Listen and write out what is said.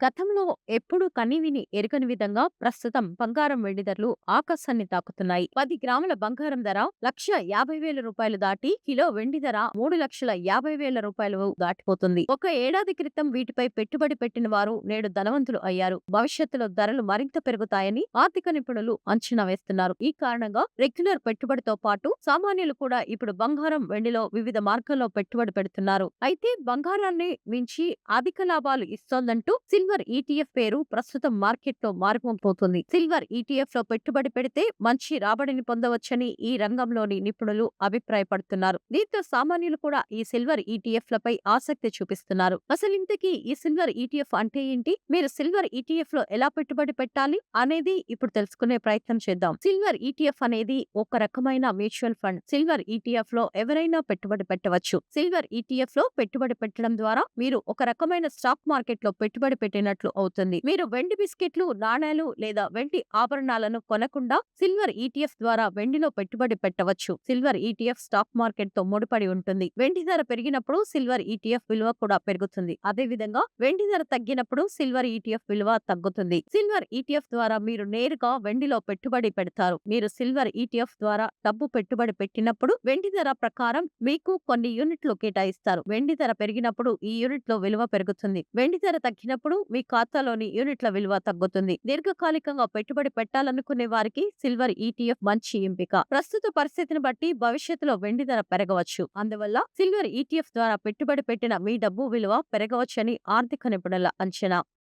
గతంలో ఎప్పుడూ కనీవిని ఎరుగని విధంగా ప్రస్తుతం బంగారం వెండి ధరలు ఆకాశాన్ని తాకుతున్నాయి. 10 గ్రాముల బంగారం ధర 1,50,000 దాటి కిలో వెండి ధర 3,50,000 దాటిపోతుంది. ఒక ఏడాది క్రితం వీటిపై పెట్టుబడి పెట్టిన వారు నేడు ధనవంతులు అయ్యారు. భవిష్యత్తులో ధరలు మరింత పెరుగుతాయని ఆర్థిక నిపుణులు అంచనా వేస్తున్నారు. ఈ కారణంగా రెగ్యులర్ పెట్టుబడితో పాటు సామాన్యులు కూడా ఇప్పుడు బంగారం వెండిలో వివిధ మార్గాల్లో పెట్టుబడి పెడుతున్నారు. అయితే బంగారాన్ని మించి అధిక లాభాలు ఇస్తోందంటూ సిల్వర్ ఈటీఎఫ్ పేరు ప్రస్తుతం మార్కెట్లో మారుమోగిపోతుంది. సిల్వర్ ఈటీఎఫ్ లో పెట్టుబడి పెడితే మంచి రాబడిని పొందవచ్చని ఈ రంగంలోని నిపుణులు అభిప్రాయపడుతున్నారు. దీంతో సామాన్యులు కూడా ఈ సిల్వర్ ఈటీఎఫ్ లపై ఆసక్తి చూపిస్తున్నారు. అసలు ఇంతకీ ఈ సిల్వర్ ఈటీఎఫ్ అంటే ఏంటి? మీరు సిల్వర్ ఈటీఎఫ్ లో ఎలా పెట్టుబడి పెట్టాలి అనేది ఇప్పుడు తెలుసుకునే ప్రయత్నం చేద్దాం. సిల్వర్ ఈటీఎఫ్ అనేది ఒక రకమైన మ్యూచువల్ ఫండ్. సిల్వర్ ఈటీఎఫ్ లో ఎవరైనా పెట్టుబడి పెట్టవచ్చు. సిల్వర్ ఈటీఎఫ్ లో పెట్టుబడి పెట్టడం ద్వారా మీరు ఒక రకమైన స్టాక్ మార్కెట్ లో పెట్టుబడి పెట్టినట్లు అవుతుంది. మీరు వెండి బిస్కెట్లు, నాణేలు లేదా వెండి ఆభరణాలను కొనకుండా సిల్వర్ ఈటీఎఫ్ ద్వారా వెండిలో పెట్టుబడి పెట్టవచ్చు. సిల్వర్ ఈటీఎఫ్ స్టాక్ మార్కెట్ తో ముడిపడి ఉంటుంది. వెండి ధర పెరిగినప్పుడు సిల్వర్ ఈటీఎఫ్ విలువ కూడా పెరుగుతుంది. అదే విధంగా వెండి ధర తగ్గినప్పుడు సిల్వర్ ఈటీఎఫ్ విలువ తగ్గుతుంది. సిల్వర్ ఈటీఎఫ్ ద్వారా మీరు నేరుగా వెండిలో పెట్టుబడి పెడతారు. మీరు సిల్వర్ ఈటీఎఫ్ ద్వారా డబ్బు పెట్టుబడి పెట్టినప్పుడు వెండి ధర ప్రకారం మీకు కొన్ని యూనిట్లు కేటాయిస్తారు. వెండి ధర పెరిగినప్పుడు ఈ యూనిట్లో విలువ పెరుగుతుంది. వెండి ధర తగ్గినప్పుడు మీ ఖాతాలోని యూనిట్ల విలువ తగ్గుతుంది. దీర్ఘకాలికంగా పెట్టుబడి పెట్టాలనుకునే వారికి సిల్వర్ ఈటీఎఫ్ మంచి ఎంపిక. ప్రస్తుత పరిస్థితిని బట్టి భవిష్యత్తులో వెండి ధర పెరగవచ్చు. అందువల్ల సిల్వర్ ఈటీఎఫ్ ద్వారా పెట్టుబడి పెట్టిన మీ డబ్బు విలువ పెరగవచ్చని ఆర్థిక నిపుణుల అంచనా.